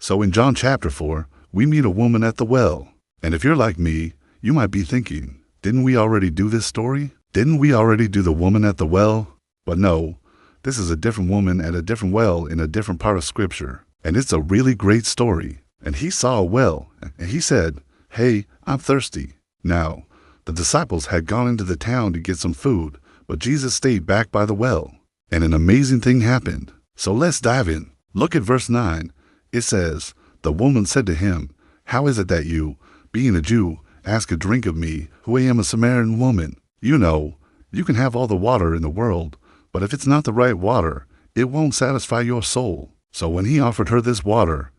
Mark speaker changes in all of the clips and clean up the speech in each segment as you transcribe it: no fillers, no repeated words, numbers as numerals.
Speaker 1: So in John chapter 4, we meet a woman at the well. And if you're like me, you might be thinking, didn't we already do this story? Didn't we already do the woman at the well? But no, this is a different woman at a different well in a different part of Scripture. And it's a really great story. And he saw a well, and he said, "Hey, I'm thirsty." Now, the disciples had gone into the town to get some food, but Jesus stayed back by the well. And an amazing thing happened. So let's dive in. Look at verse 9. It says, "The woman said to him, 'How is it that you, being a Jew, ask a drink of me, who I am a Samaritan woman?' You know, you can have all the water in the world, but if it's not the right water, it won't satisfy your soul." So when he offered her this water,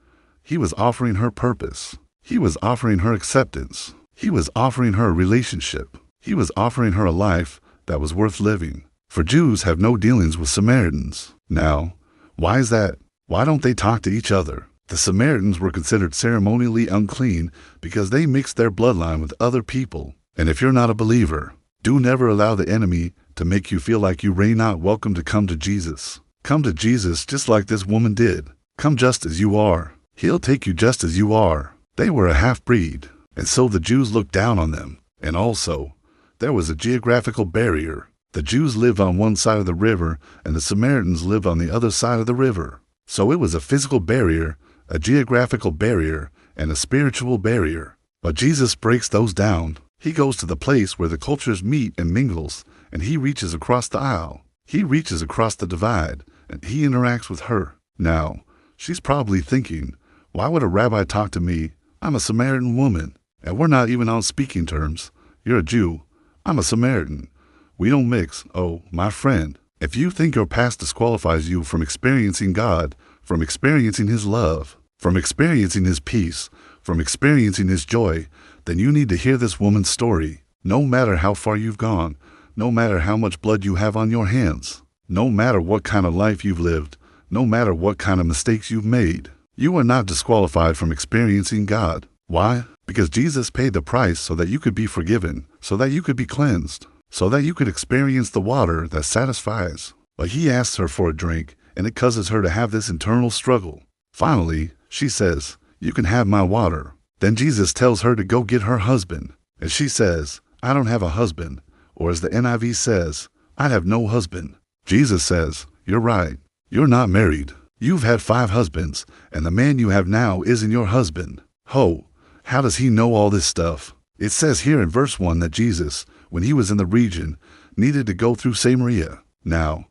Speaker 1: he was offering her purpose. He was offering her acceptance. He was offering her a relationship. He was offering her a life that was worth living. For Jews have no dealings with Samaritans. Now, why is that? Why don't they talk to each other? The Samaritans were considered ceremonially unclean because they mixed their bloodline with other people. And if you're not a believer, do never allow the enemy to make you feel like you are not welcome to come to Jesus. Come to Jesus just like this woman did. Come just as you are. He'll take you just as you are. They were a half-breed, and so the Jews looked down on them. And also, there was a geographical barrier. The Jews lived on one side of the river, and the Samaritans lived on the other side of the river. So it was a physical barrier, a geographical barrier, and a spiritual barrier. But Jesus breaks those down. He goes to the place where the cultures meet and mingles, and he reaches across the aisle. He reaches across the divide, and he interacts with her. Now, she's probably thinking, why would a rabbi talk to me? I'm a Samaritan woman, and we're not even on speaking terms. You're a Jew. I'm a Samaritan. We don't mix. Oh, my friend, if you think your past disqualifies you from experiencing God, from experiencing His love, from experiencing His peace, from experiencing His joy, then you need to hear this woman's story. No matter how far you've gone, no matter how much blood you have on your hands, no matter what kind of life you've lived, no matter what kind of mistakes you've made, you are not disqualified from experiencing God. Why? Because Jesus paid the price so that you could be forgiven, so that you could be cleansed, so that you could experience the water that satisfies. But he asks her for a drink, and it causes her to have this internal struggle. Finally, she says, "You can have my water." Then Jesus tells her to go get her husband. And she says, "I don't have a husband." Or as the NIV says, "I have no husband." Jesus says, "You're right. You're not married. You've had 5 husbands, and the man you have now isn't your husband." Ho! How does he know all this stuff? It says here in verse 1 that Jesus, when he was in the region, needed to go through Samaria. Now,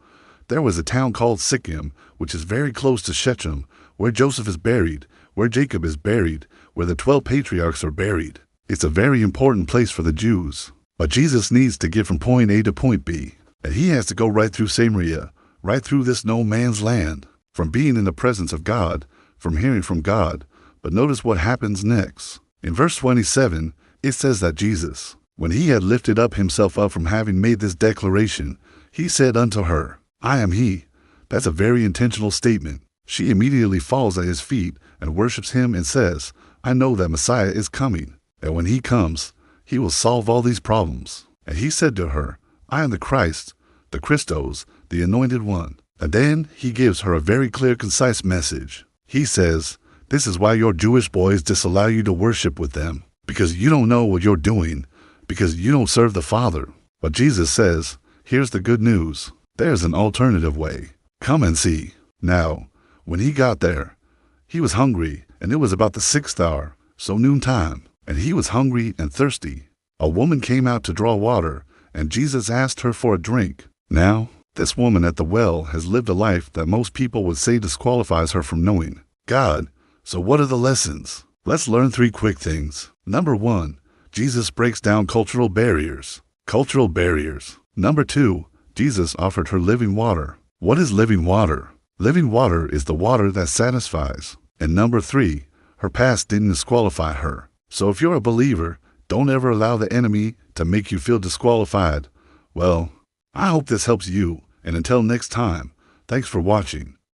Speaker 1: there was a town called Sychem, which is very close to Shechem, where Joseph is buried, where Jacob is buried, where the 12 patriarchs are buried. It's a very important place for the Jews. But Jesus needs to get from point A to point B, and he has to go right through Samaria, right through this no man's land, from being in the presence of God, from hearing from God. But notice what happens next. In verse 27, it says that Jesus, when he had lifted up himself up from having made this declaration, he said unto her, "I am he." That's a very intentional statement. She immediately falls at his feet and worships him and says, "I know that Messiah is coming, and when he comes, he will solve all these problems." And he said to her, "I am the Christ, the Christos, the Anointed One." And then he gives her a very clear, concise message. He says, "This is why your Jewish boys disallow you to worship with them, because you don't know what you're doing, because you don't serve the Father." But Jesus says, here's the good news. There's an alternative way. Come and see. Now, when he got there, he was hungry, and it was about the 6th hour, so noontime, and he was hungry and thirsty. A woman came out to draw water, and Jesus asked her for a drink. Now, this woman at the well has lived a life that most people would say disqualifies her from knowing God. So what are the lessons? Let's learn 3 quick things. Number 1, Jesus breaks down cultural barriers. Cultural barriers. Number 2, Jesus offered her living water. What is living water? Living water is the water that satisfies. And number 3, her past didn't disqualify her. So if you're a believer, don't ever allow the enemy to make you feel disqualified. Well, I hope this helps you, and until next time, thanks for watching.